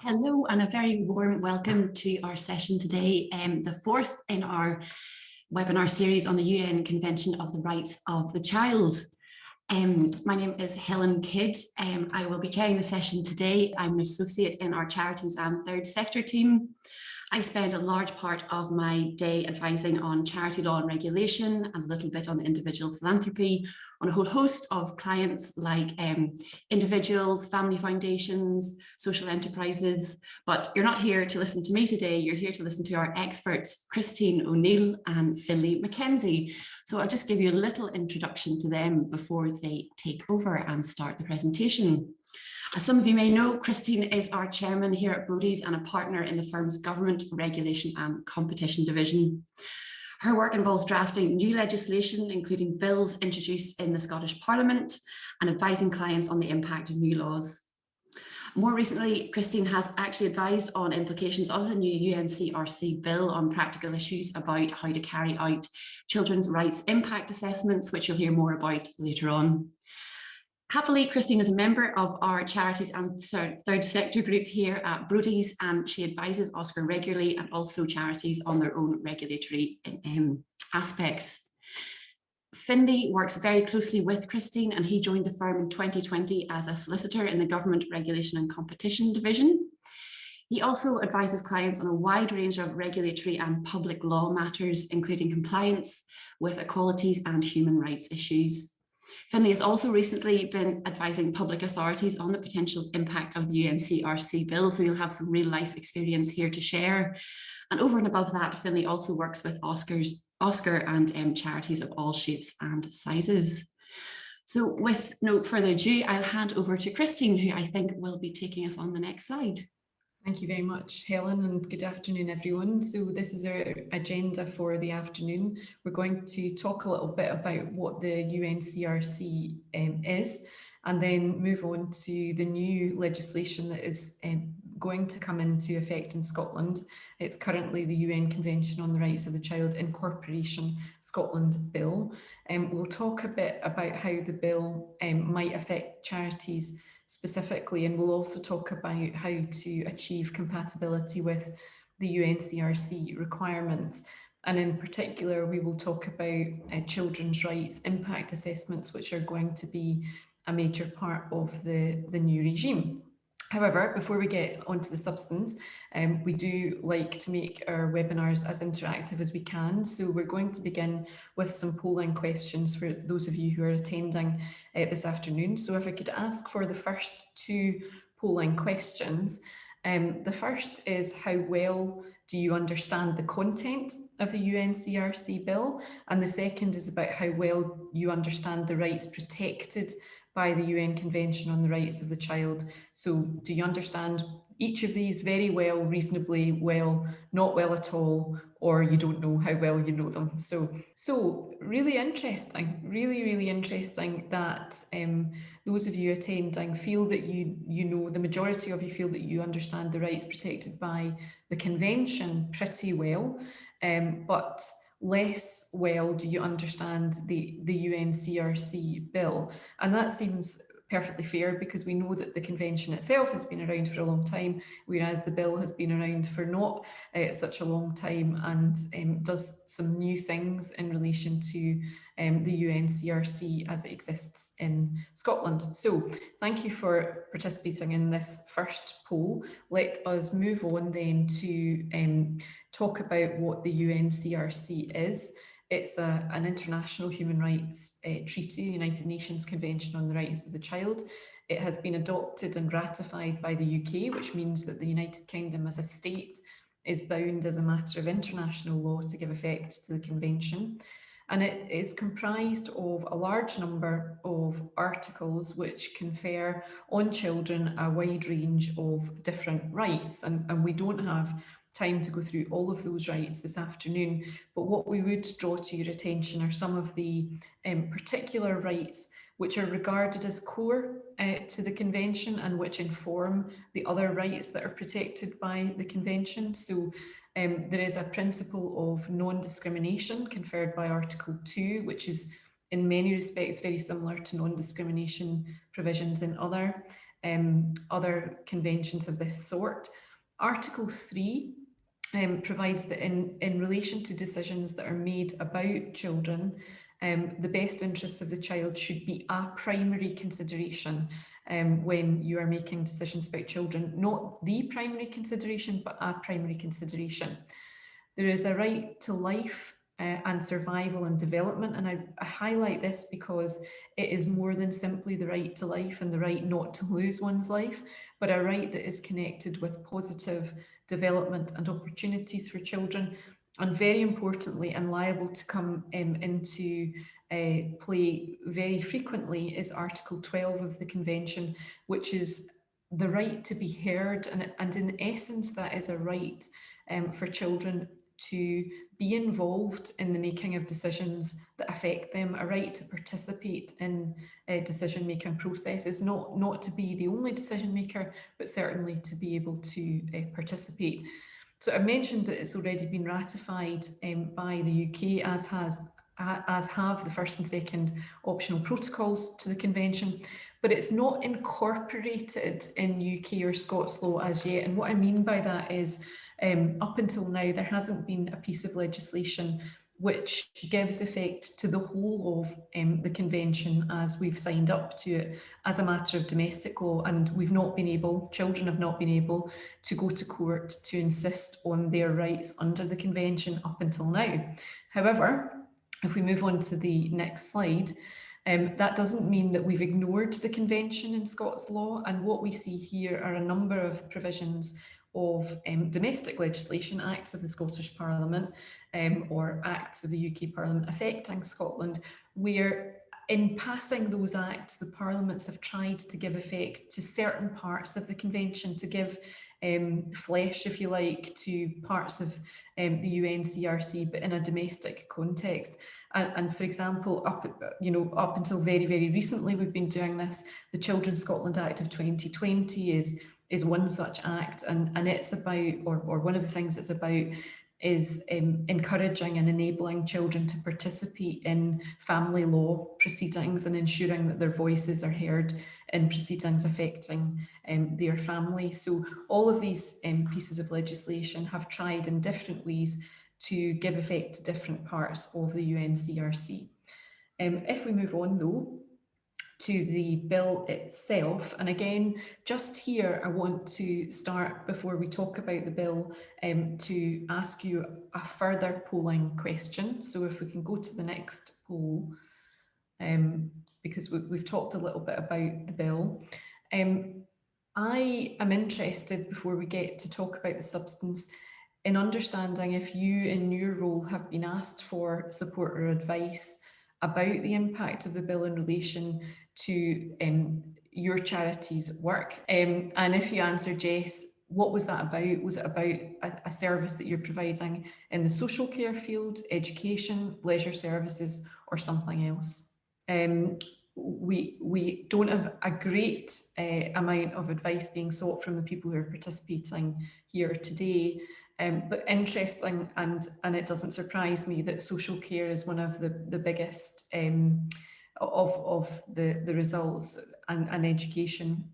Hello and a very warm welcome to our session today, the fourth in our webinar series on the UN Convention of the Rights of the Child. My name is Helen Kidd. I will be chairing the session today. I'm an associate in our charities and third sector team. I spend a large part of my day advising on charity law and regulation and a little bit on individual philanthropy on a whole host of clients like individuals, family foundations, social enterprises. But you're not here to listen to me today, you're here to listen to our experts, Christine O'Neill and Finlay Mackenzie. So I'll just give you a little introduction to them before they take over and start the presentation. As some of you may know, Christine is our chairman here at Brodie's and a partner in the firm's Government, Regulation and Competition division. Her work involves drafting new legislation, including bills introduced in the Scottish Parliament, and advising clients on the impact of new laws. More recently, Christine has actually advised on implications of the new UNCRC bill on practical issues about how to carry out children's rights impact assessments, which you'll hear more about later on. Happily, Christine is a member of our charities and third sector group here at Brodie's, and she advises Oscar regularly and also charities on their own regulatory aspects. Finlay works very closely with Christine, and he joined the firm in 2020 as a solicitor in the Government, Regulation and Competition division. He also advises clients on a wide range of regulatory and public law matters, including compliance with equalities and human rights issues. Finlay has also recently been advising public authorities on the potential impact of the UNCRC bill, so you'll have some real life experience here to share. And over and above that, Finlay also works with Oscar and charities of all shapes and sizes. So with no further ado, I'll hand over to Christine, who I think will be taking us on the next slide. Thank you very much, Helen, and good afternoon, everyone. So this is our agenda for the afternoon. We're going to talk a little bit about what the UNCRC is, and then move on to the new legislation that is going to come into effect in Scotland. It's currently the UN Convention on the Rights of the Child Incorporation Scotland Bill. We'll talk a bit about how the bill might affect charities specifically, and we'll also talk about how to achieve compatibility with the UNCRC requirements. And in particular, we will talk about children's rights impact assessments, which are going to be a major part of the new regime. However, before we get onto the substance, we do like to make our webinars as interactive as we can. So we're going to begin with some polling questions for those of you who are attending this afternoon. So if I could ask for the first two polling questions. The first is, how well do you understand the content of the UNCRC bill? And the second is about how well you understand the rights protected by the UN Convention on the Rights of the Child. So do you understand each of these very well, reasonably well, not well at all, or you don't know how well you know them? So really interesting, really interesting that those of you attending feel that you know, the majority of you feel that you understand the rights protected by the convention pretty well, but less well do you understand the UNCRC bill. And that seems perfectly fair, because we know that the convention itself has been around for a long time, whereas the bill has been around for not such a long time, and does some new things in relation to the UNCRC as it exists in Scotland. So thank you for participating in this first poll. Let us move on then to talk about what the UNCRC is. It's an international human rights treaty, the United Nations Convention on the Rights of the Child. It has been adopted and ratified by the UK, which means that the United Kingdom as a state is bound as a matter of international law to give effect to the convention. And it is comprised of a large number of articles which confer on children a wide range of different rights. And we don't have time to go through all of those rights this afternoon, but what we would draw to your attention are some of the particular rights which are regarded as core to the convention and which inform the other rights that are protected by the convention. So there is a principle of non-discrimination conferred by Article 2, which is in many respects very similar to non-discrimination provisions in other other conventions of this sort. Article 3 provides that in relation to decisions that are made about children, the best interests of the child should be a primary consideration when you are making decisions about children, not the primary consideration, but a primary consideration. There is a right to life and survival and development, and I highlight this because it is more than simply the right to life and the right not to lose one's life, but a right that is connected with positive development and opportunities for children, and very importantly and liable to come into play very frequently is Article 12 of the Convention, which is the right to be heard, and in essence that is a right for children to be involved in the making of decisions that affect them, a right to participate in decision-making processes, not to be the only decision maker, but certainly to be able to participate. So I mentioned that it's already been ratified by the UK, as have the first and second optional protocols to the convention, but it's not incorporated in UK or Scots law as yet. And what I mean by that is up until now, there hasn't been a piece of legislation which gives effect to the whole of the convention as we've signed up to it as a matter of domestic law, and we've not been able, children have not been able to go to court to insist on their rights under the convention up until now. However, if we move on to the next slide, that doesn't mean that we've ignored the convention in Scots law, and what we see here are a number of provisions of domestic legislation, acts of the Scottish Parliament or acts of the UK Parliament affecting Scotland, where in passing those acts, the parliaments have tried to give effect to certain parts of the convention, to give flesh, if you like, to parts of the UNCRC, but in a domestic context. And for example, up until very, very recently, we've been doing this. The Children's Scotland Act of 2020 is one such act, and it's about, or one of the things it's about, is encouraging and enabling children to participate in family law proceedings and ensuring that their voices are heard in proceedings affecting their family. So all of these pieces of legislation have tried in different ways to give effect to different parts of the UNCRC. If we move on though to the bill itself, and again, just here I want to start, before we talk about the bill, to ask you a further polling question. So if we can go to the next poll, because we've talked a little bit about the bill. I am interested, before we get to talk about the substance, in understanding if you in your role have been asked for support or advice about the impact of the bill in relation to your charity's work. And if you answered yes, what was that about? Was it about a service that you're providing in the social care field, education, leisure services, or something else? We don't have a great amount of advice being sought from the people who are participating here today. But interesting, and it doesn't surprise me that social care is one of the biggest of the results, and education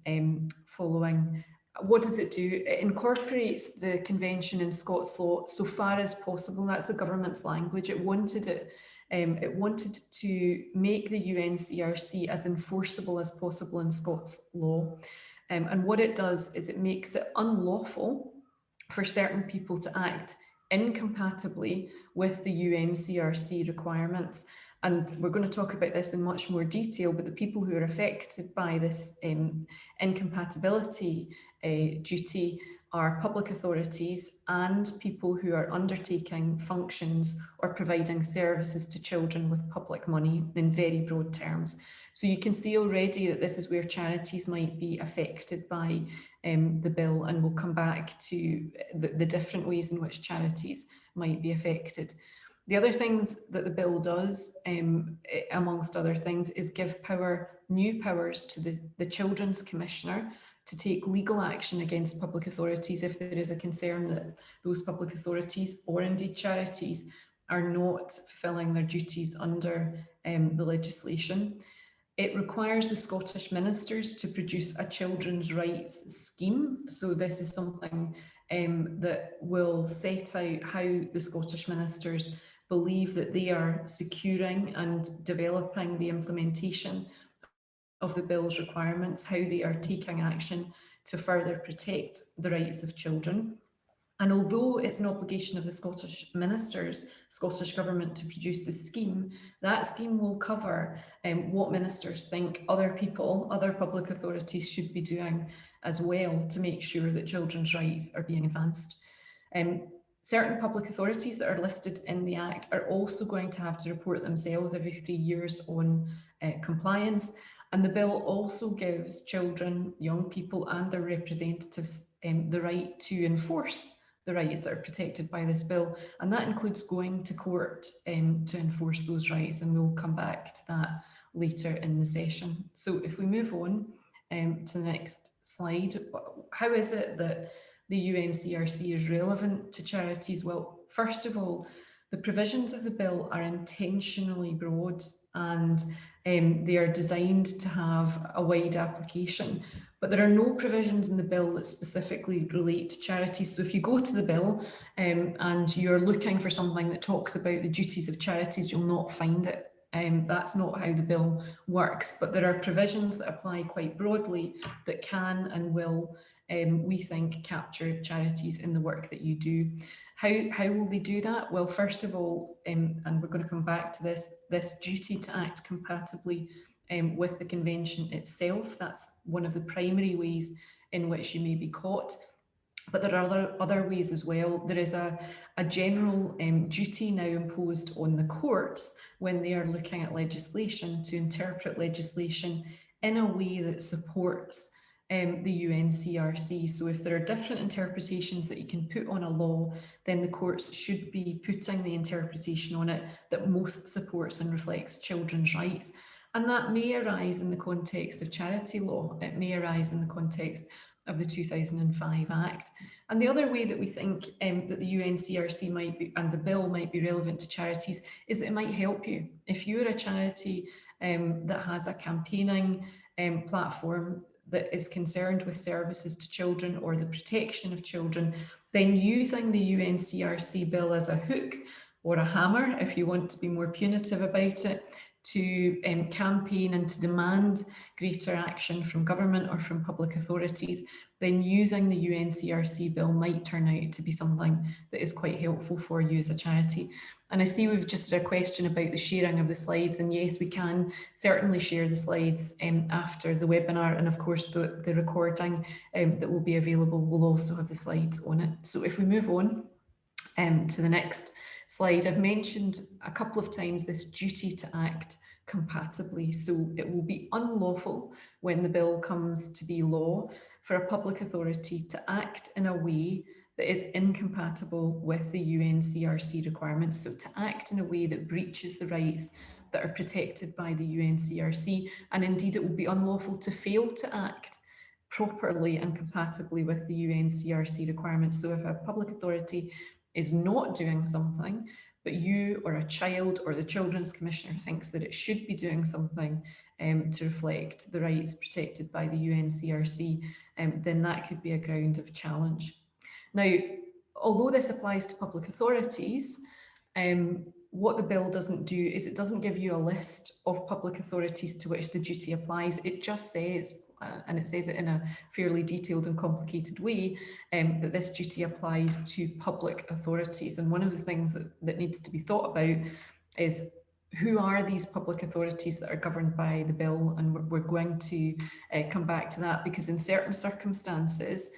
following. What does it do? It incorporates the convention in Scots law so far as possible. That's the government's language. It wanted to make the UNCRC as enforceable as possible in Scots law. And what it does is it makes it unlawful for certain people to act incompatibly with the UNCRC requirements. And we're going to talk about this in much more detail, but the people who are affected by this incompatibility duty are public authorities and people who are undertaking functions or providing services to children with public money, in very broad terms. So you can see already that this is where charities might be affected by the bill, and we'll come back to the different ways in which charities might be affected. The other things that the bill does, amongst other things, is give new powers to the Children's Commissioner to take legal action against public authorities if there is a concern that those public authorities, or indeed charities, are not fulfilling their duties under the legislation. It requires the Scottish ministers to produce a children's rights scheme. So this is something that will set out how the Scottish ministers believe that they are securing and developing the implementation of the bill's requirements, how they are taking action to further protect the rights of children. And although it's an obligation of the Scottish ministers, Scottish Government to produce the scheme, that scheme will cover what ministers think other people, other public authorities should be doing as well to make sure that children's rights are being advanced. Certain public authorities that are listed in the Act are also going to have to report themselves every 3 years on compliance. And the bill also gives children, young people and their representatives the right to enforce the rights that are protected by this bill. And that includes going to court to enforce those rights. And we'll come back to that later in the session. So if we move on to the next slide, how is it that the UNCRC is relevant to charities? Well, first of all, the provisions of the bill are intentionally broad and they are designed to have a wide application. But there are no provisions in the bill that specifically relate to charities. So if you go to the bill and you're looking for something that talks about the duties of charities, you'll not find it. That's not how the bill works, but there are provisions that apply quite broadly that can and will, we think, capture charities in the work that you do. How will they do that? Well, first of all, and we're going to come back to this duty to act compatibly with the convention itself. That's one of the primary ways in which you may be caught. But there are other ways as well. There is a general duty now imposed on the courts when they are looking at legislation to interpret legislation in a way that supports the UNCRC. So if there are different interpretations that you can put on a law, then the courts should be putting the interpretation on it that most supports and reflects children's rights. And that may arise in the context of charity law. It may arise in the context of the 2005 Act. And the other way that we think that the UNCRC might be, and the bill might be relevant to charities, is that it might help you. If you're a charity that has a campaigning platform that is concerned with services to children or the protection of children, then using the UNCRC bill as a hook or a hammer, if you want to be more punitive about it, to campaign and to demand greater action from government or from public authorities, then using the UNCRC bill might turn out to be something that is quite helpful for you as a charity. And I see we've just had a question about the sharing of the slides, and yes, we can certainly share the slides after the webinar, and of course the recording that will be available will also have the slides on it. So if we move on to the next slide, I've mentioned a couple of times this duty to act compatibly. So it will be unlawful when the bill comes to be law for a public authority to act in a way that is incompatible with the UNCRC requirements. So to act in a way that breaches the rights that are protected by the UNCRC, and indeed it will be unlawful to fail to act properly and compatibly with the UNCRC requirements. So if a public authority is not doing something, but you or a child or the Children's Commissioner thinks that it should be doing something to reflect the rights protected by the UNCRC, then that could be a ground of challenge. Now, although this applies to public authorities, what the bill doesn't do is it doesn't give you a list of public authorities to which the duty applies. It just says, and it says it in a fairly detailed and complicated way, that this duty applies to public authorities. And one of the things that needs to be thought about is who are these public authorities that are governed by the bill? And we're going to come back to that, because in certain circumstances,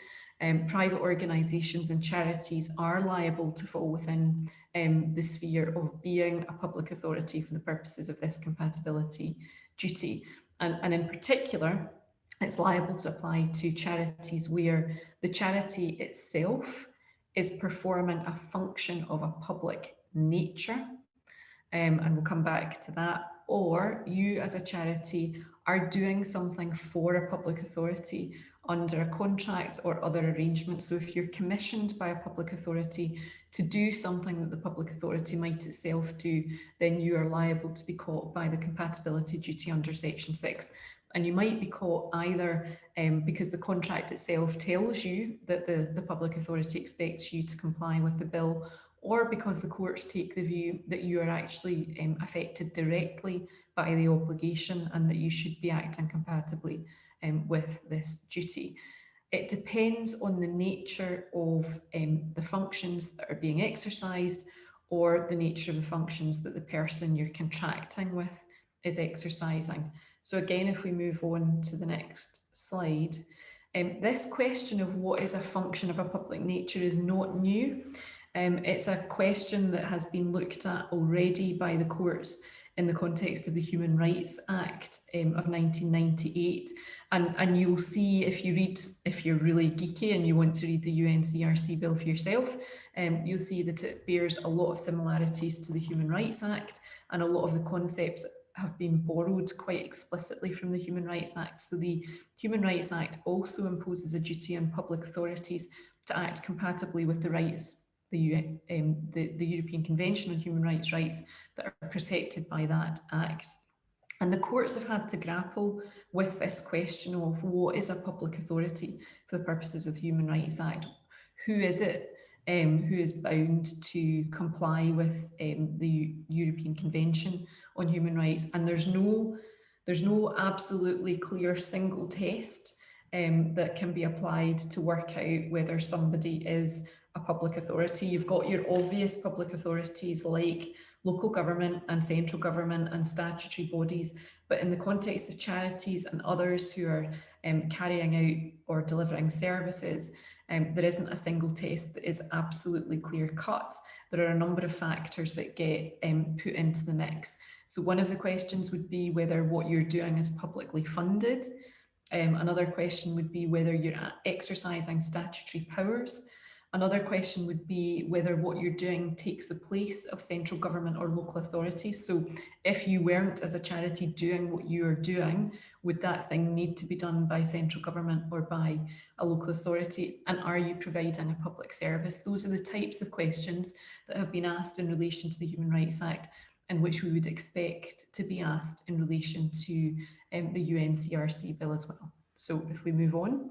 private organisations and charities are liable to fall within the sphere of being a public authority for the purposes of this compatibility duty. And in particular, it's liable to apply to charities where the charity itself is performing a function of a public nature. And we'll come back to that. Or you as a charity are doing something for a public authority under a contract or other arrangement. So if you're commissioned by a public authority to do something that the public authority might itself do, then you are liable to be caught by the compatibility duty under Section 6. And you might be caught either because the contract itself tells you that the public authority expects you to comply with the bill, or because the courts take the view that you are actually affected directly by the obligation and that you should be acting compatibly with this duty. It depends on the nature of the functions that are being exercised, or the nature of the functions that the person you're contracting with is exercising. So again, if we move on to the next slide, this question of what is a function of a public nature is not new. It's a question that has been looked at already by the courts in the context of the Human Rights Act of 1998. And you'll see, if you're really geeky and you want to read the UNCRC bill for yourself, you'll see that it bears a lot of similarities to the Human Rights Act, and a lot of the concepts have been borrowed quite explicitly from the Human Rights Act. So the Human Rights Act also imposes a duty on public authorities to act compatibly with the rights, the European Convention on Human Rights that are protected by that Act. And the courts have had to grapple with this question of what is a public authority for the purposes of the Human Rights Act? Who is it who is bound to comply with the European Convention on Human Rights? And there's no absolutely clear single test that can be applied to work out whether somebody is a public authority. You've got your obvious public authorities like local government and central government and statutory bodies, but in the context of charities and others who are carrying out or delivering services, there isn't a single test that is absolutely clear cut. There are a number of factors that get put into the mix. So one of the questions would be whether what you're doing is publicly funded. Another question would be whether you're exercising statutory powers. Another question would be whether what you're doing takes the place of central government or local authorities. So if you weren't, as a charity, doing what you're doing, would that thing need to be done by central government or by a local authority? And are you providing a public service? Those are the types of questions that have been asked in relation to the Human Rights Act, and which we would expect to be asked in relation to the UNCRC bill as well. So if we move on.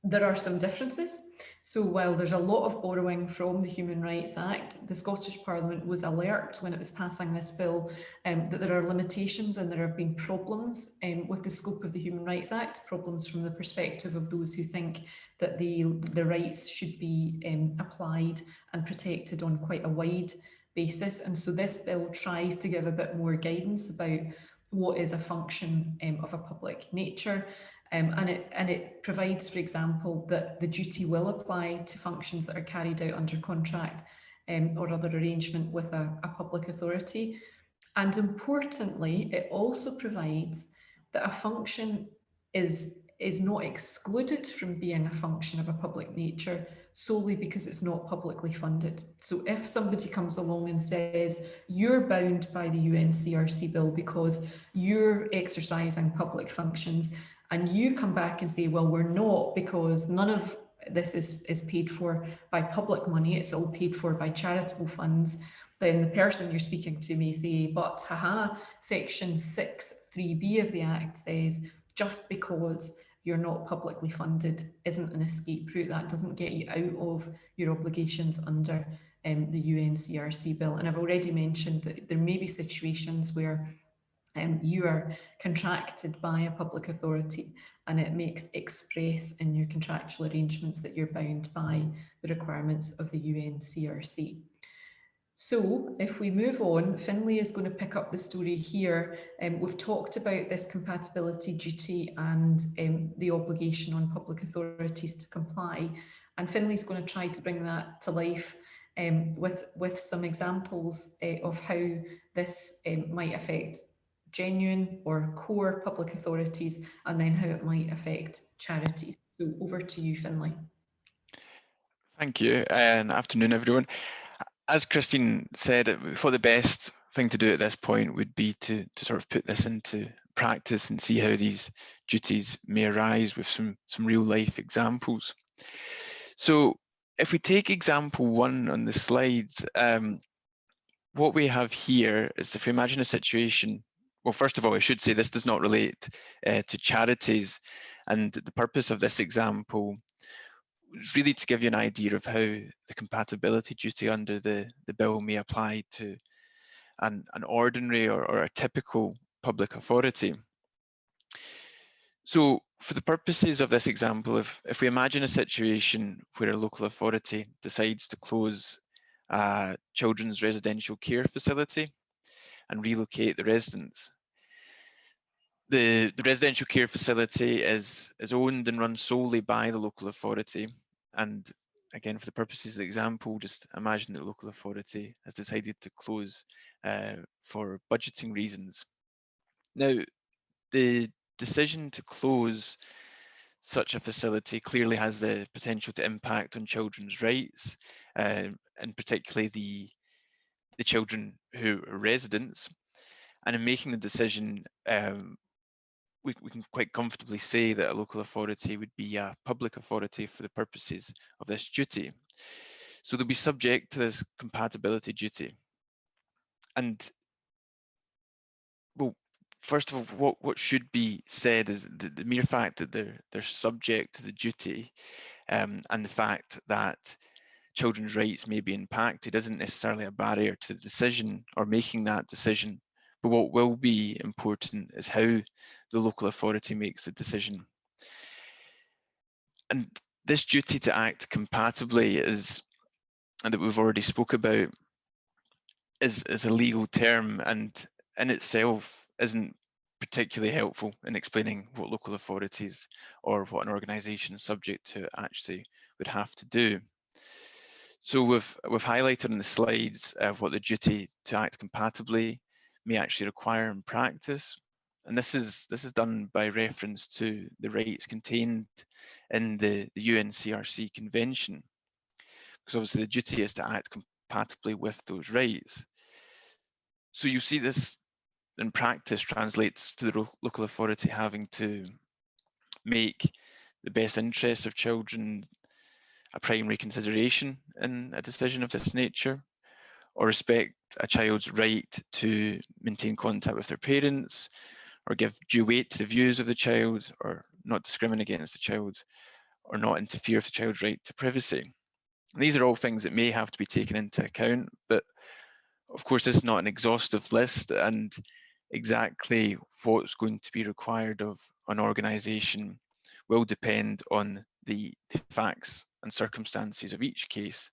There are some differences. So while there's a lot of borrowing from the Human Rights Act, the Scottish Parliament was alert when it was passing this bill that there are limitations and there have been problems with the scope of the Human Rights Act, problems from the perspective of those who think that the rights should be applied and protected on quite a wide basis. And so this bill tries to give a bit more guidance about what is a function of a public nature. And it provides, for example, that the duty will apply to functions that are carried out under contract or other arrangement with a public authority. And importantly, it also provides that a function is not excluded from being a function of a public nature solely because it's not publicly funded. So if somebody comes along and says, you're bound by the UNCRC bill because you're exercising public functions, and you come back and say, well, we're not, because none of this is paid for by public money, it's all paid for by charitable funds, then the person you're speaking to may say, but haha, section 6(3)(b) of the Act says, just because you're not publicly funded isn't an escape route. That doesn't get you out of your obligations under the UNCRC bill. And I've already mentioned that there may be situations where you are contracted by a public authority and it makes express in your contractual arrangements that you're bound by the requirements of the UNCRC. So if we move on, Finlay is going to pick up the story here. We've talked about this compatibility duty and the obligation on public authorities to comply. And Finlay's going to try to bring that to life with some examples of how this might affect genuine or core public authorities, and then how it might affect charities. So over to you, Finlay. Thank you, and afternoon, everyone. As Christine said, I thought the best thing to do at this point would be to sort of put this into practice and see how these duties may arise with some real life examples. So if we take example 1 on the slides, what we have here is, if we imagine a situation, well, first of all, I should say this does not relate to charities, and the purpose of this example is really to give you an idea of how the compatibility duty under the bill may apply to an ordinary or a typical public authority. So for the purposes of this example, if we imagine a situation where a local authority decides to close a children's residential care facility and relocate the residents, the residential care facility is owned and run solely by the local authority. And again, for the purposes of the example, just imagine that the local authority has decided to close for budgeting reasons. Now, the decision to close such a facility clearly has the potential to impact on children's rights, and particularly the children who are residents. And in making the decision, we can quite comfortably say that a local authority would be a public authority for the purposes of this duty. So they'll be subject to this compatibility duty. And well, first of all, what should be said is the mere fact that they're subject to the duty, and the fact that children's rights may be impacted isn't necessarily a barrier to the decision or making that decision. But what will be important is how the local authority makes the decision. And this duty to act compatibly and that we've already spoke about, is a legal term, and in itself isn't particularly helpful in explaining what local authorities or what an organisation subject to actually would have to do. So we've highlighted in the slides what the duty to act compatibly may actually require in practice, and this is done by reference to the rights contained in the UNCRC convention, because obviously the duty is to act compatibly with those rights. So you see this in practice translates to the local authority having to make the best interests of children a primary consideration in a decision of this nature, or respect a child's right to maintain contact with their parents, or give due weight to the views of the child, or not discriminate against the child, or not interfere with the child's right to privacy. And these are all things that may have to be taken into account, but of course this is not an exhaustive list, and exactly what's going to be required of an organisation will depend on the facts and circumstances of each case,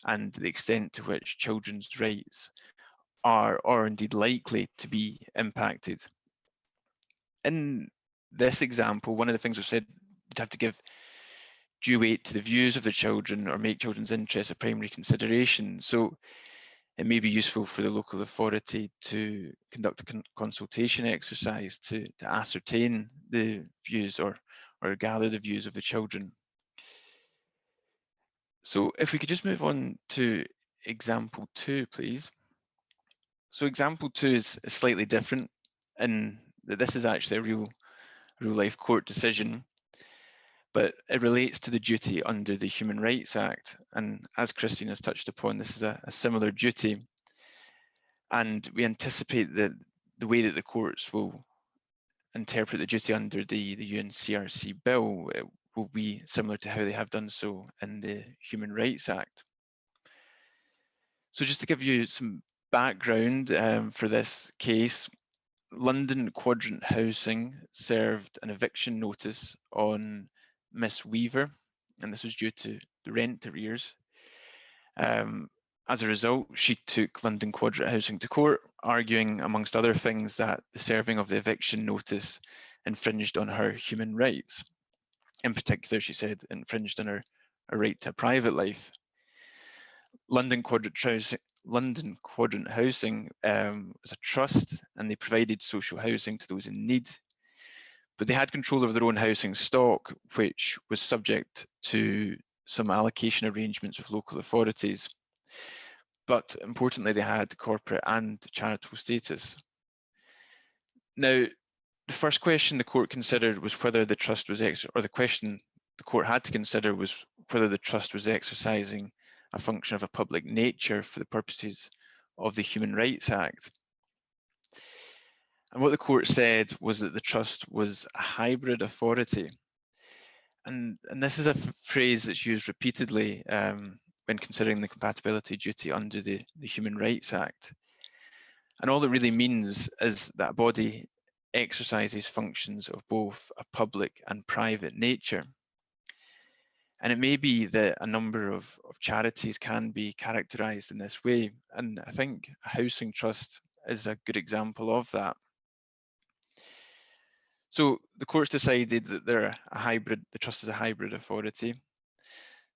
and the extent to which children's rights are or indeed likely to be impacted. In this example, one of the things we've said, you'd have to give due weight to the views of the children or make children's interests a primary consideration. So it may be useful for the local authority to conduct a consultation exercise to ascertain the views or gather the views of the children. So if we could just move on to example 2, please. So example 2 is slightly different in that this is actually a real life court decision, but it relates to the duty under the Human Rights Act. And as Christine has touched upon, this is a similar duty. And we anticipate that the way that the courts will interpret the duty under the UNCRC bill, it will be similar to how they have done so in the Human Rights Act. So just to give you some background for this case, London Quadrant Housing served an eviction notice on Miss Weaver, and this was due to the rent arrears. As a result, she took London Quadrant Housing to court, arguing, amongst other things, that the serving of the eviction notice infringed on her human rights. In particular, she said, infringed on her right to a private life. London Quadrant Housing was a trust, and they provided social housing to those in need. But they had control of their own housing stock, which was subject to some allocation arrangements with local authorities. But importantly, they had corporate and charitable status. Now, the first question the court considered was whether the trust was the question the court had to consider was whether the trust was exercising a function of a public nature for the purposes of the Human Rights Act. And what the court said was that the trust was a hybrid authority. And this is a phrase that's used repeatedly when considering the compatibility duty under the Human Rights Act. And all it really means is that a body exercises functions of both a public and private nature. And it may be that a number of charities can be characterised in this way. And I think a housing trust is a good example of that. So the courts decided that the trust is a hybrid authority.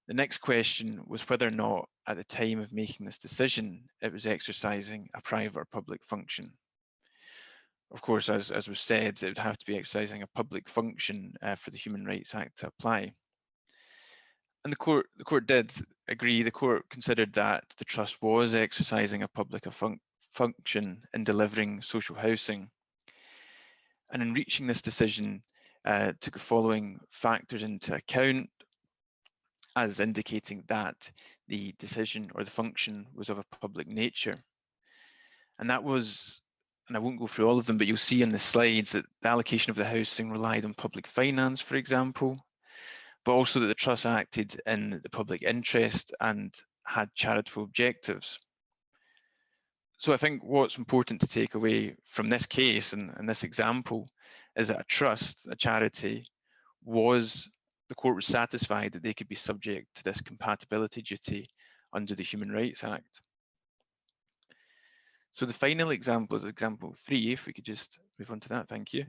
The next question was whether or not, at the time of making this decision, it was exercising a private or public function. Of course, as was said, it would have to be exercising a public function for the Human Rights Act to apply. And the court did agree. The court considered that the trust was exercising a public function in delivering social housing. And in reaching this decision, took the following factors into account as indicating that the decision or the function was of a public nature. And that was, and I won't go through all of them, but you'll see in the slides that the allocation of the housing relied on public finance, for example, but also that the trust acted in the public interest and had charitable objectives. So I think what's important to take away from this case and this example is that a trust, a charity, the court was satisfied that they could be subject to this compatibility duty under the Human Rights Act. So the final example is example 3, if we could just move on to that, thank you.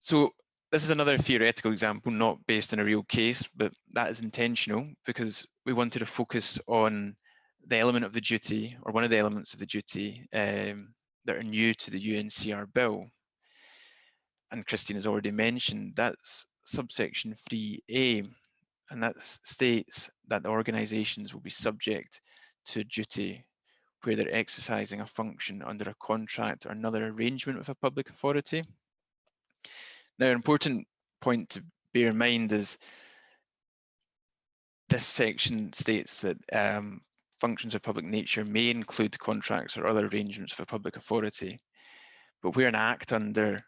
So this is another theoretical example, not based on a real case, but that is intentional because we wanted to focus on the element of the duty, or one of the elements of the duty that are new to the UNCR bill. And Christine has already mentioned that's subsection 3A, and that states that the organisations will be subject to a duty where they're exercising a function under a contract or another arrangement with a public authority. Now, an important point to bear in mind is this section states that functions of public nature may include contracts or other arrangements for public authority, but where an act under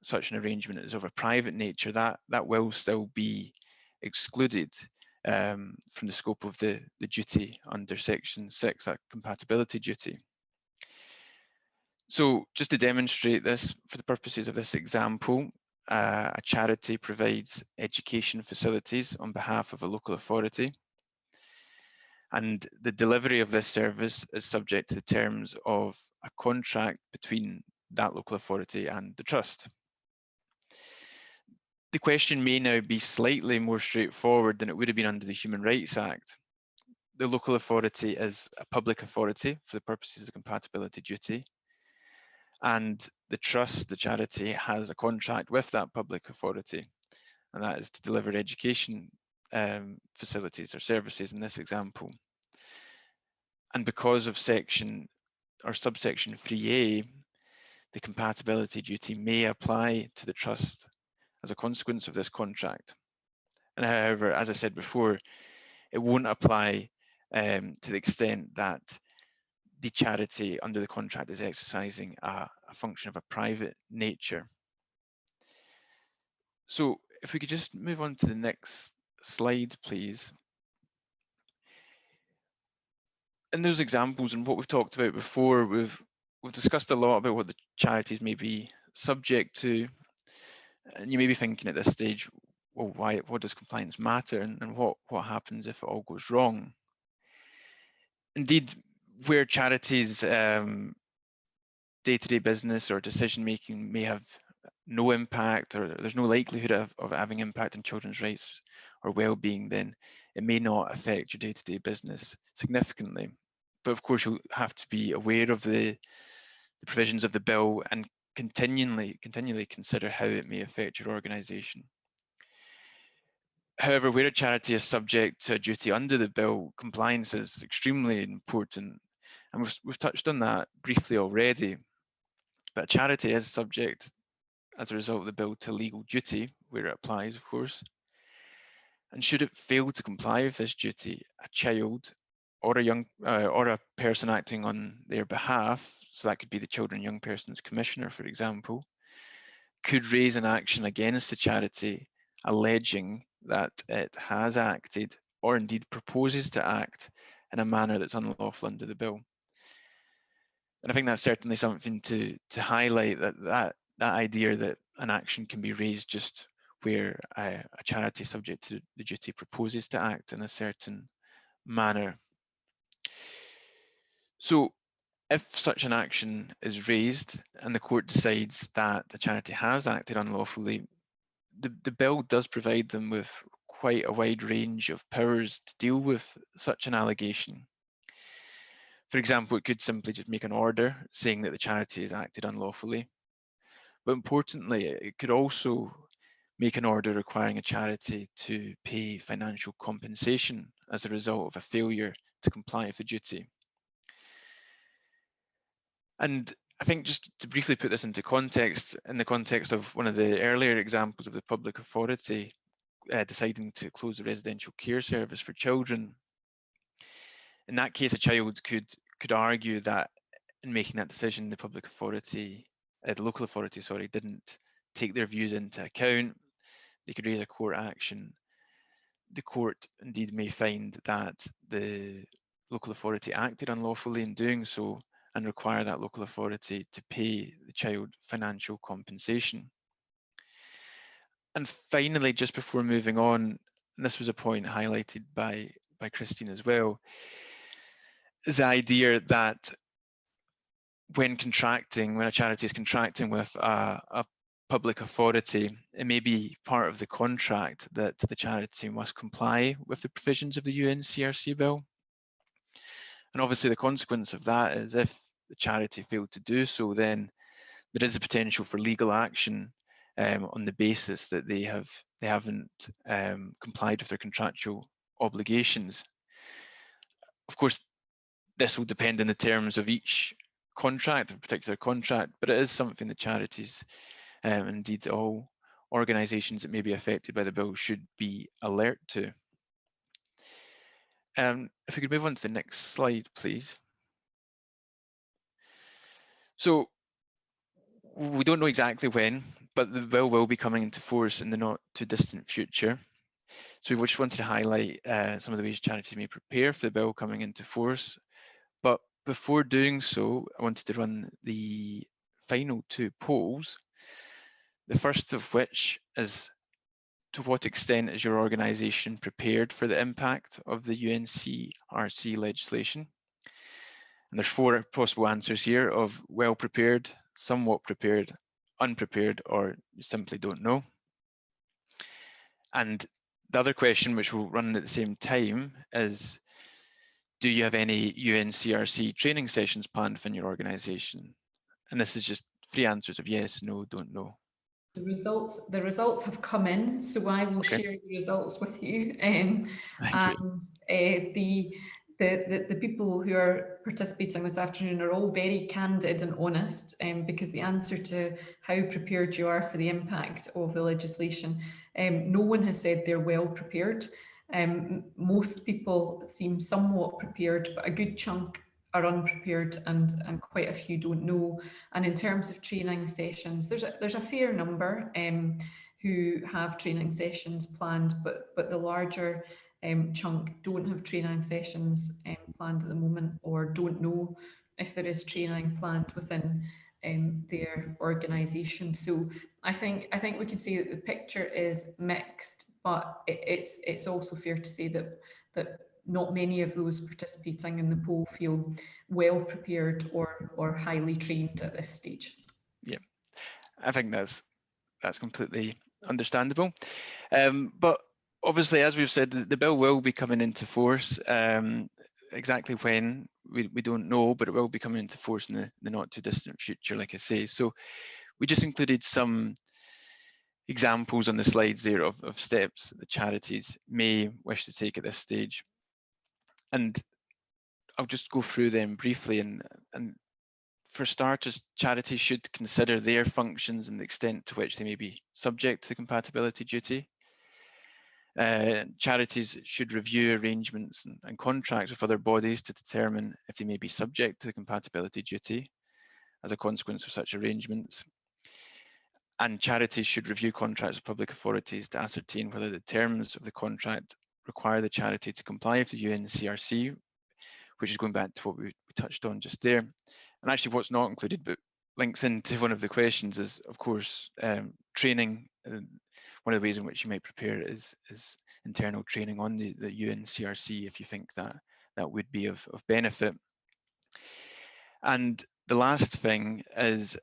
such an arrangement is of a private nature, that will still be excluded from the scope of the duty under section 6, that compatibility duty. So just to demonstrate this, for the purposes of this example, a charity provides education facilities on behalf of a local authority, and the delivery of this service is subject to the terms of a contract between that local authority and the trust. The question may now be slightly more straightforward than it would have been under the Human Rights Act. The local authority is a public authority for the purposes of the compatibility duty, and the trust, the charity, has a contract with that public authority, and that is to deliver education facilities or services in this example. And because of section or subsection 3A, the compatibility duty may apply to the trust as a consequence of this contract. And however, as I said before, it won't apply to the extent that the charity under the contract is exercising a function of a private nature. So if we could just move on to the next slide, please. In those examples and what we've talked about before, we've discussed a lot about what the charities may be subject to. And you may be thinking at this stage, well, what does compliance matter, and what happens if it all goes wrong? Indeed, where charities' day-to-day business or decision-making may have no impact, or there's no likelihood of having impact on children's rights or well-being, then it may not affect your day-to-day business significantly. But of course, you'll have to be aware of the provisions of the bill and continually consider how it may affect your organisation. However, where a charity is subject to a duty under the bill, compliance is extremely important, and we've touched on that briefly already. But a charity is subject, as a result of the bill, to legal duty where it applies, of course. And should it fail to comply with this duty, a child or a person acting on their behalf, so that could be the Children and Young Persons Commissioner, for example, could raise an action against the charity alleging that it has acted or indeed proposes to act in a manner that's unlawful under the bill. And I think that's certainly something to highlight, that idea that an action can be raised just where a charity subject to the duty proposes to act in a certain manner. So if such an action is raised and the court decides that the charity has acted unlawfully, the bill does provide them with quite a wide range of powers to deal with such an allegation. For example, it could simply just make an order saying that the charity has acted unlawfully. But importantly, it could also make an order requiring a charity to pay financial compensation as a result of a failure to comply with the duty. And I think just to briefly put this into context, in the context of one of the earlier examples of the public authority deciding to close the residential care service for children, in that case, a child could argue that in making that decision, the public authority, the local authority, sorry, didn't take their views into account. They could raise a court action. The court indeed may find that the local authority acted unlawfully in doing so and require that local authority to pay the child financial compensation. And finally, just before moving on, and this was a point highlighted by Christine as well, is the idea that when a charity is contracting with a public authority, it may be part of the contract that the charity must comply with the provisions of the UNCRC bill. And obviously the consequence of that is if the charity failed to do so, then there is a potential for legal action on the basis that they haven't complied with their contractual obligations. Of course, this will depend on the terms of each contract, a particular contract, but it is something that charities, indeed all organisations that may be affected by the bill, should be alert to. If we could move on to the next slide, please. So we don't know exactly when, but the bill will be coming into force in the not too distant future. So we just wanted to highlight some of the ways charities may prepare for the bill coming into force. But before doing so, I wanted to run the final two polls. The first of which is, to what extent is your organisation prepared for the impact of the UNCRC legislation? And there's four possible answers here of well prepared, somewhat prepared, unprepared, or you simply don't know. And the other question, which will run at the same time, is do you have any UNCRC training sessions planned within your organisation? And this is just three answers of yes, no, don't know. The results have come in, so I will share the results with you. The people who are participating this afternoon are all very candid and honest, because the answer to how prepared you are for the impact of the legislation, no one has said they're well prepared. Most people seem somewhat prepared, but a good chunk are unprepared, and quite a few don't know. And in terms of training sessions, there's a fair number who have training sessions planned, but the larger chunk don't have training sessions planned at the moment, or don't know if there is training planned within their organisation. So I think we can say that the picture is mixed, but it's also fair to say that not many of those participating in the poll feel well prepared or highly trained at this stage. Yeah, I think that's completely understandable. But obviously, as we've said, the bill will be coming into force. Exactly when, we don't know, but it will be coming into force in the not too distant future, like I say. So we just included some examples on the slides there of steps that charities may wish to take at this stage. And I'll just go through them briefly. And for starters, charities should consider their functions and the extent to which they may be subject to the compatibility duty. Charities should review arrangements and contracts with other bodies to determine if they may be subject to the compatibility duty as a consequence of such arrangements. And charities should review contracts with public authorities to ascertain whether the terms of the contract require the charity to comply with the UNCRC, which is going back to what we touched on just there. And actually what's not included, but links into one of the questions, is of course training. One of the ways in which you might prepare it is internal training on the UNCRC, if you think that that would be of benefit. And the last thing is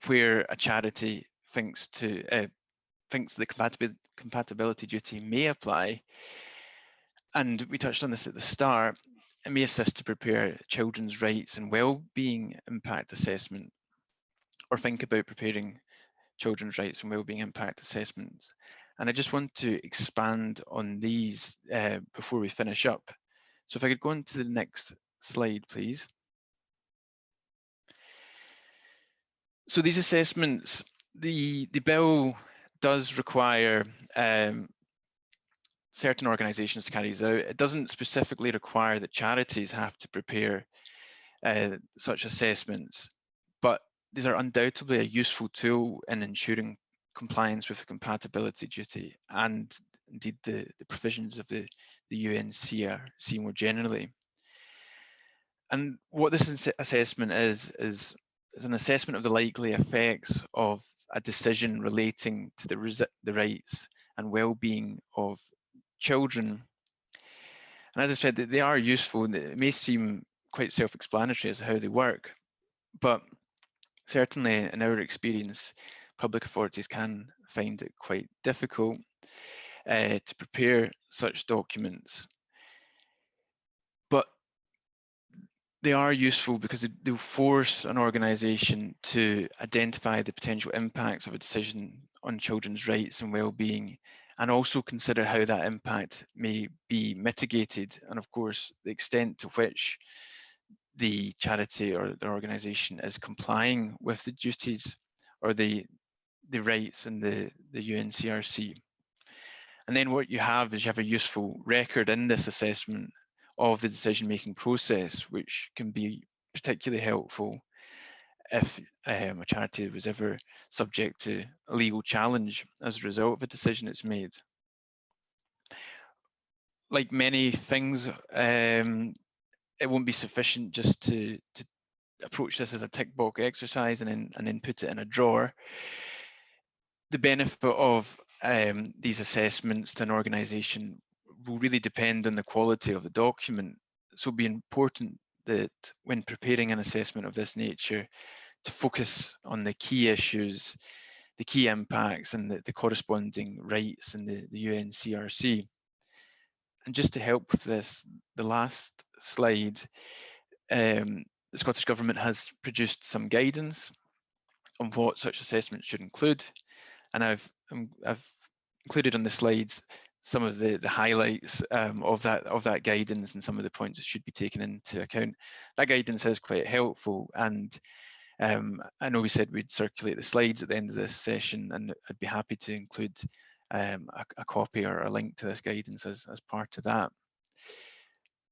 where a charity thinks the compatibility duty may apply, and we touched on this at the start, it may assist to prepare children's rights and well-being impact assessment, or think about preparing children's rights and wellbeing impact assessments. And I just want to expand on these before we finish up. So if I could go on to the next slide, please. So these assessments, the bill does require certain organisations to carry these out. It doesn't specifically require that charities have to prepare such assessments, but these are undoubtedly a useful tool in ensuring compliance with the compatibility duty and indeed the provisions of the UNCRC more generally. And what this assessment is an assessment of the likely effects of a decision relating to the rights and well-being of children. And as I said, they are useful, and it may seem quite self-explanatory as to how they work, but certainly in our experience, public authorities can find it quite difficult to prepare such documents. But they are useful because they'll force an organisation to identify the potential impacts of a decision on children's rights and well-being, and also consider how that impact may be mitigated, and of course the extent to which the charity or the organisation is complying with the duties or the rights in the UNCRC. And then what you have is you have a useful record in this assessment of the decision-making process, which can be particularly helpful if a charity was ever subject to a legal challenge as a result of a decision it's made. Like many things, it won't be sufficient just to approach this as a tick box exercise and then put it in a drawer. The benefit of these assessments to an organisation will really depend on the quality of the document. So it'll be important that when preparing an assessment of this nature, to focus on the key issues, the key impacts, and the corresponding rights in the UNCRC. And just to help with this, the last slide, the Scottish Government has produced some guidance on what such assessments should include, and I've included on the slides some of the highlights of that guidance and some of the points that should be taken into account. That guidance is quite helpful, and I know we said we'd circulate the slides at the end of this session, and I'd be happy to include a copy or a link to this guidance as part of that.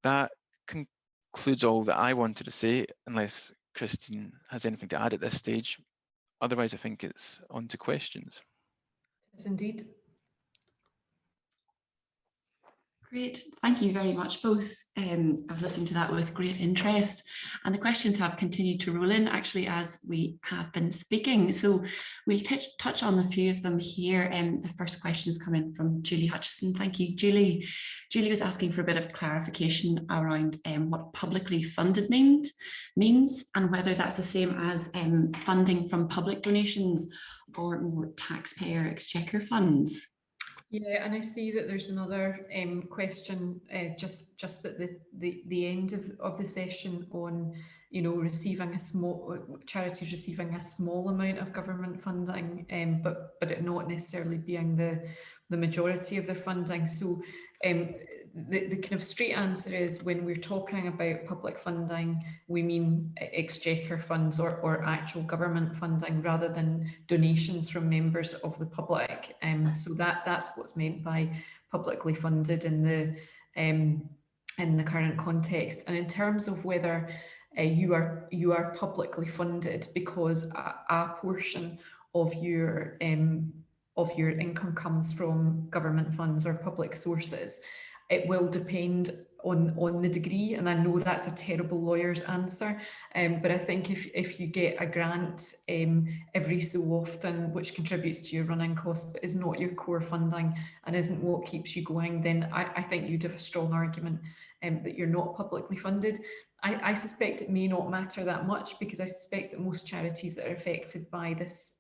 That concludes all that I wanted to say, unless Christine has anything to add at this stage. Otherwise, I think it's on to questions. Yes, indeed. Great, thank you very much both. I was listening to that with great interest, and the questions have continued to roll in actually as we have been speaking. So we'll touch on a few of them here. The first question is coming from Julie Hutchison. Thank you, Julie. Julie was asking for a bit of clarification around what publicly funded means, and whether that's the same as funding from public donations or more taxpayer exchequer funds. Yeah, and I see that there's another question just at the end of the session on, you know, charities receiving a small amount of government funding, but it not necessarily being the majority of their funding. So the kind of straight answer is, when we're talking about public funding, we mean exchequer funds or actual government funding rather than donations from members of the public. So that's what's meant by publicly funded in the current context. And in terms of whether you are publicly funded because a portion of your income comes from government funds or public sources, it will depend on the degree. And I know that's a terrible lawyer's answer, but I think if you get a grant every so often, which contributes to your running costs but is not your core funding and isn't what keeps you going, then I think you'd have a strong argument that you're not publicly funded. I suspect it may not matter that much, because I suspect that most charities that are affected by this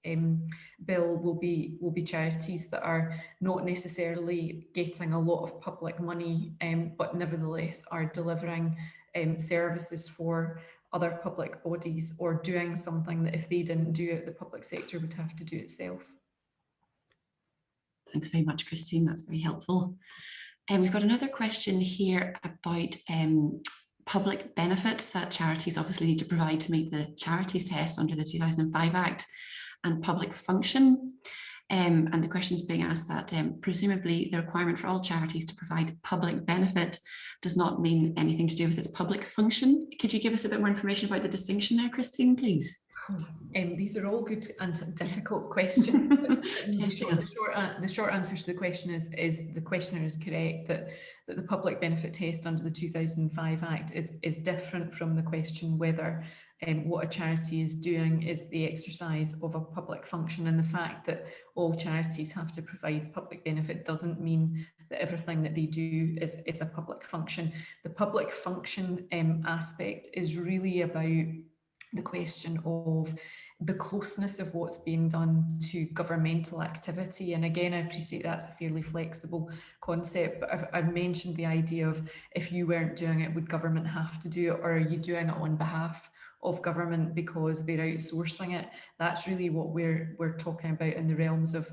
bill will be charities that are not necessarily getting a lot of public money, but nevertheless are delivering services for other public bodies, or doing something that if they didn't do it, the public sector would have to do itself. Thanks very much, Christine. That's very helpful. And we've got another question here about public benefit that charities obviously need to provide to meet the charities test under the 2005 Act, and public function. And the question is being asked that presumably the requirement for all charities to provide public benefit does not mean anything to do with its public function. Could you give us a bit more information about the distinction there, Christine, please? These are all good and difficult questions. The short answer to the question is the questioner is correct that the public benefit test under the 2005 Act is different from the question whether what a charity is doing is the exercise of a public function. And the fact that all charities have to provide public benefit doesn't mean that everything that they do is a public function. The public function aspect is really about the question of the closeness of what's being done to governmental activity. And again, I appreciate that's a fairly flexible concept, but I've mentioned the idea of, if you weren't doing it, would government have to do it, or are you doing it on behalf of government because they're outsourcing it? That's really what we're talking about in the realms of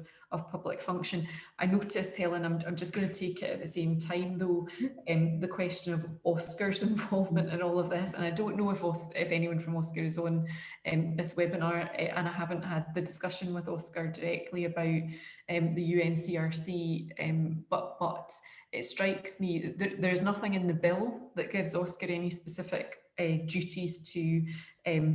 public function. I noticed, Helen, I'm just going to take it at the same time though, the question of Oscar's involvement in all of this, and I don't know if anyone from Oscar is on this webinar, and I haven't had the discussion with Oscar directly about the UNCRC, but it strikes me that there's nothing in the bill that gives Oscar any specific duties to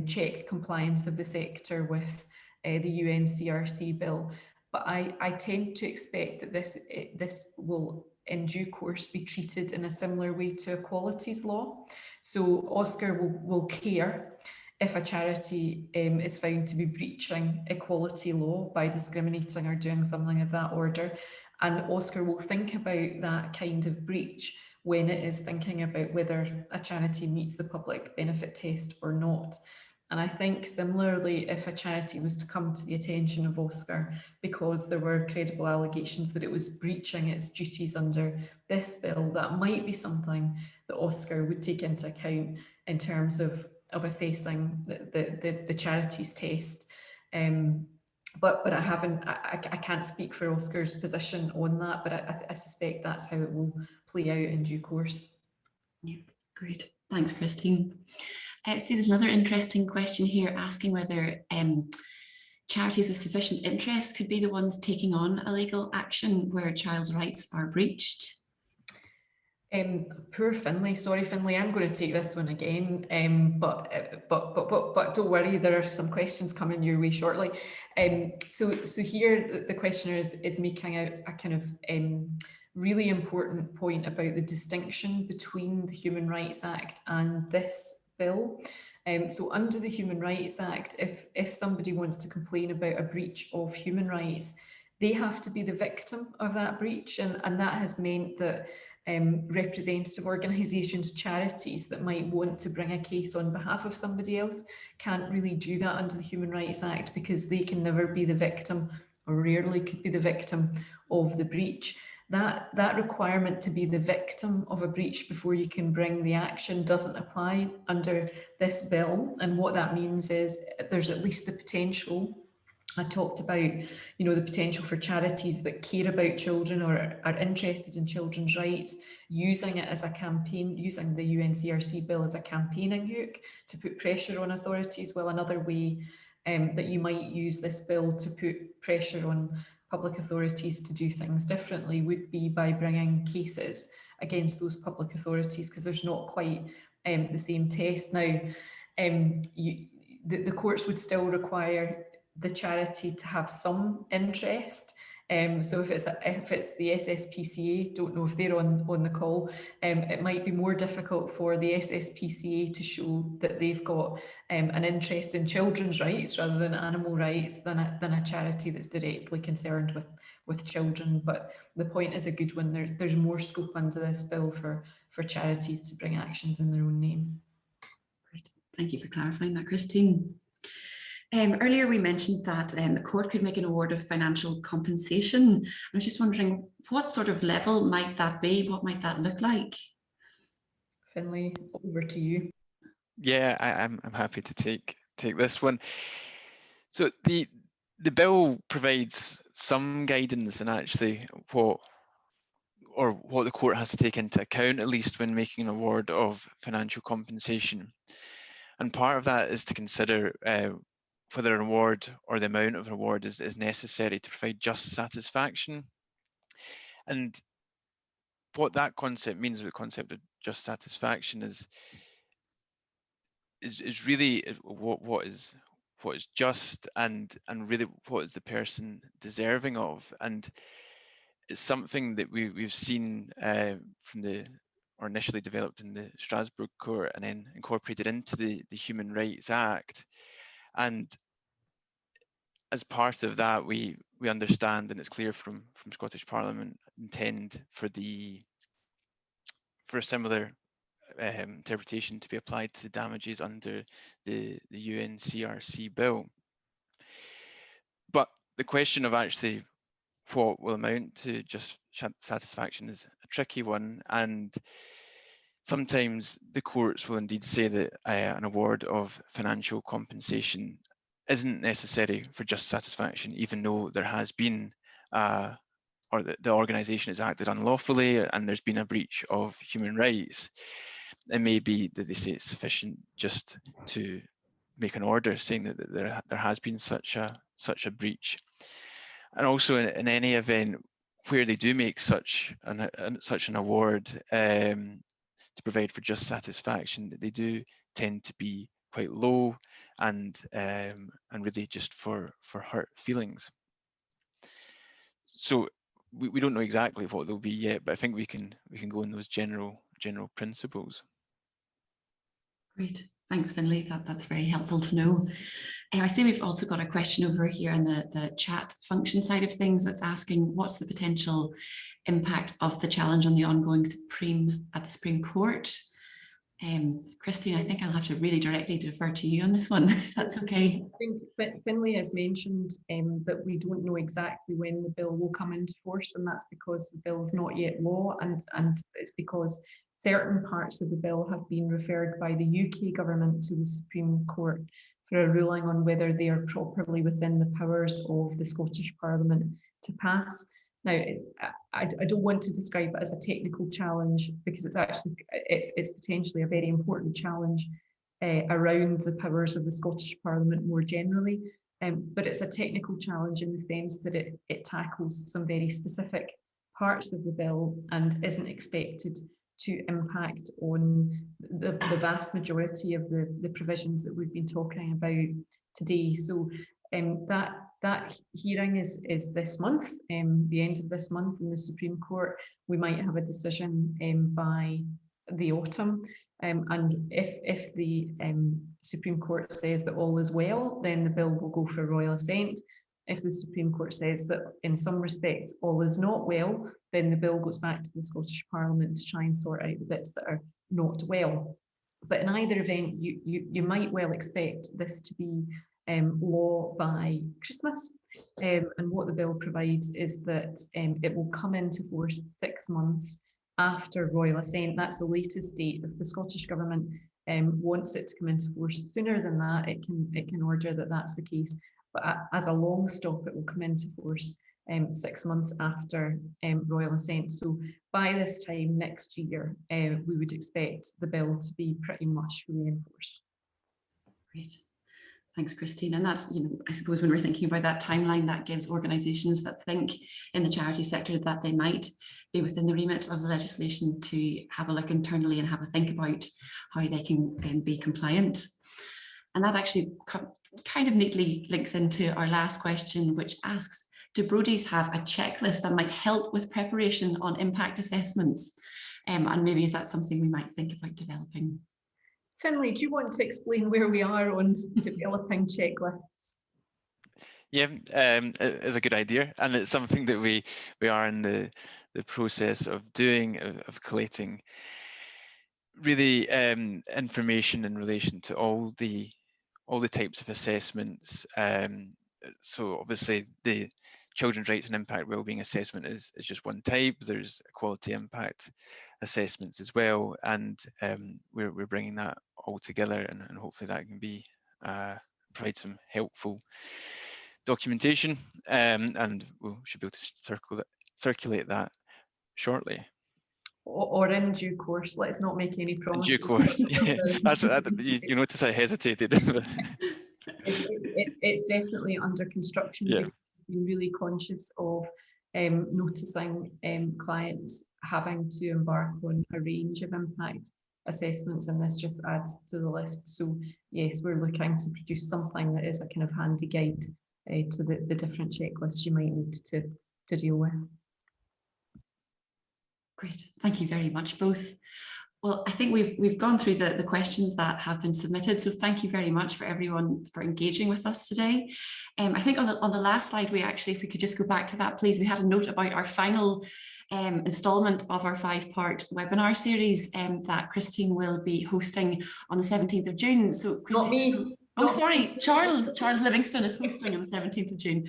check compliance of the sector with the UNCRC bill. But I tend to expect that this will in due course be treated in a similar way to equalities law. So Oscar will care if a charity is found to be breaching equality law by discriminating or doing something of that order. And Oscar will think about that kind of breach when it is thinking about whether a charity meets the public benefit test or not. And I think similarly, if a charity was to come to the attention of Oscar because there were credible allegations that it was breaching its duties under this bill, that might be something that Oscar would take into account in terms of assessing the charities test. But I can't speak for Oscar's position on that, but I suspect that's how it will play out in due course. Yeah, great. Thanks, Christine. See, there's another interesting question here asking whether charities with sufficient interest could be the ones taking on illegal action where child's rights are breached. Poor Finlay. Sorry, Finlay, I'm going to take this one again. But don't worry, there are some questions coming your way shortly. So here the questioner is making out a kind of really important point about the distinction between the Human Rights Act and this bill. So under the Human Rights Act, if somebody wants to complain about a breach of human rights, they have to be the victim of that breach, and that has meant that representative organisations, charities that might want to bring a case on behalf of somebody else can't really do that under the Human Rights Act, because they can never be the victim, or rarely could be the victim of the breach. That requirement to be the victim of a breach before you can bring the action doesn't apply under this bill. And what that means is there's at least the potential I talked about, the potential for charities that care about children or are interested in children's rights, using it as a campaign, using the UNCRC bill as a campaigning hook to put pressure on authorities. Well, another way that you might use this bill to put pressure on public authorities to do things differently would be by bringing cases against those public authorities, because there's not quite the same test. Now, the courts would still require the charity to have some interest. So if it's the SSPCA, don't know if they're on the call, it might be more difficult for the SSPCA to show that they've got an interest in children's rights rather than animal rights than a charity that's directly concerned with children. But the point is a good one. There's more scope under this bill for charities to bring actions in their own name. Great. Thank you for clarifying that, Christine. Earlier we mentioned that the court could make an award of financial compensation. I was just wondering, what sort of level might that be? What might that look like? Finlay, over to you. Yeah, I'm happy to take this one. So the bill provides some guidance in actually what the court has to take into account, at least when making an award of financial compensation. And part of that is to consider whether an award or the amount of an award is necessary to provide just satisfaction. And what that concept means, the concept of just satisfaction, is really what is just and really what is the person deserving of. And it's something that we've seen initially developed in the Strasbourg Court and then incorporated into the Human Rights Act. And as part of that, we understand, and it's clear from Scottish Parliament, intend for a similar interpretation to be applied to damages under the UNCRC bill. But the question of actually what will amount to just satisfaction is a tricky one, and sometimes the courts will indeed say that an award of financial compensation isn't necessary for just satisfaction, even though there has been or the organisation has acted unlawfully and there's been a breach of human rights. It may be that they say it's sufficient just to make an order saying that there has been such a breach. And also in any event where they do make such an award to provide for just satisfaction, that they do tend to be quite low and really just for hurt feelings. So we don't know exactly what they'll be yet, but I think we can go in those general principles. Great, thanks, Finlay. That's very helpful to know. I see we've also got a question over here in the chat function side of things that's asking, what's the potential impact of the challenge on the ongoing at the Supreme Court? Christine, I think I'll have to really directly defer to you on this one, if that's okay. I think Finlay has mentioned that we don't know exactly when the bill will come into force, and that's because the bill is not yet law, and it's because certain parts of the bill have been referred by the UK government to the Supreme Court for a ruling on whether they are properly within the powers of the Scottish Parliament to pass. Now, I don't want to describe it as a technical challenge, because it's potentially a very important challenge around the powers of the Scottish Parliament more generally, but it's a technical challenge in the sense that it tackles some very specific parts of the bill and isn't expected to impact on the vast majority of the provisions that we've been talking about today. So that hearing is this month, the end of this month in the Supreme Court. We might have a decision by the autumn, and if the Supreme Court says that all is well, then the bill will go for royal assent. If the Supreme Court says that in some respects all is not well, then the bill goes back to the Scottish Parliament to try and sort out the bits that are not well. But in either event, you might well expect this to be law by Christmas. And what the bill provides is that it will come into force 6 months after royal assent. That's the latest date. If the Scottish Government wants it to come into force sooner than that, it can order that that's the case. but as a long stop, it will come into force 6 months after royal assent. So by this time next year, we would expect the bill to be pretty much fully in force. Great. Thanks, Christine. And that, I suppose when we're thinking about that timeline, that gives organisations that think in the charity sector that they might be within the remit of the legislation to have a look internally and have a think about how they can be compliant. And that actually kind of neatly links into our last question, which asks, do Brodies have a checklist that might help with preparation on impact assessments? And maybe is that something we might think about developing? Finlay, do you want to explain where we are on developing checklists? Yeah, it's a good idea, and it's something that we are in the process of doing, of collating really information in relation to all the types of assessments. So obviously the children's rights and impact wellbeing assessment is just one type. There's quality impact assessments as well, and we're bringing that all together, and hopefully that can be provide some helpful documentation, and we should be able to circulate that shortly. Or in due course. Let's not make any promises. In due course, yeah. That's what you notice I hesitated. It's definitely under construction. Yeah. We're really conscious of noticing clients having to embark on a range of impact assessments, and this just adds to the list. So yes, we're looking to produce something that is a kind of handy guide to the different checklists you might need to deal with. Great, thank you very much both. Well, I think we've gone through the questions that have been submitted, so thank you very much for everyone for engaging with us today. I think on the last slide, we actually, if we could just go back to that, please, we had a note about our final instalment of our 5-part webinar series that Christine will be hosting on the 17th of June. So Christine, not me. Oh, sorry, Charles Livingston is hosting on the 17th of June.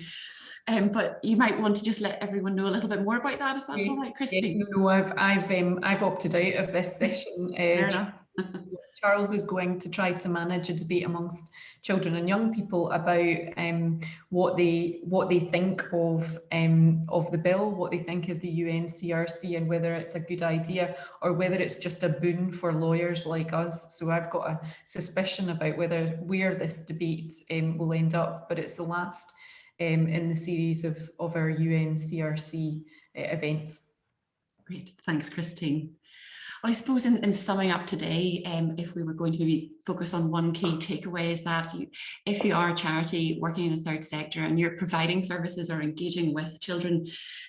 But you might want to just let everyone know a little bit more about that, if that's all right, Christine. No, I've opted out of this session. Fair enough. Charles is going to try to manage a debate amongst children and young people about what they think of the bill, what they think of the UNCRC, and whether it's a good idea or whether it's just a boon for lawyers like us. So I've got a suspicion about where this debate will end up, but it's the last in the series of our UNCRC events. Great, thanks, Christine. Well, I suppose in summing up today, if we were going to focus on one key takeaway, is that if you are a charity working in the third sector and you're providing services or engaging with children,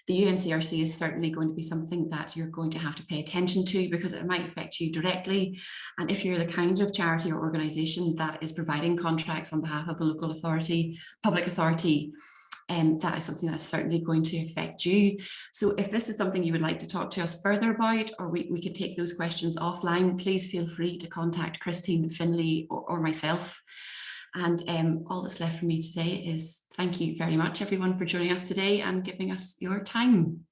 the UNCRC is certainly going to be something that you're going to have to pay attention to, because it might affect you directly. And if you're the kind of charity or organisation that is providing contracts on behalf of a local authority, public authority, that is something that's certainly going to affect you. So if this is something you would like to talk to us further about, or we could take those questions offline, please feel free to contact Christine, Finlay, or myself. And all that's left for me today is thank you very much, everyone, for joining us today and giving us your time.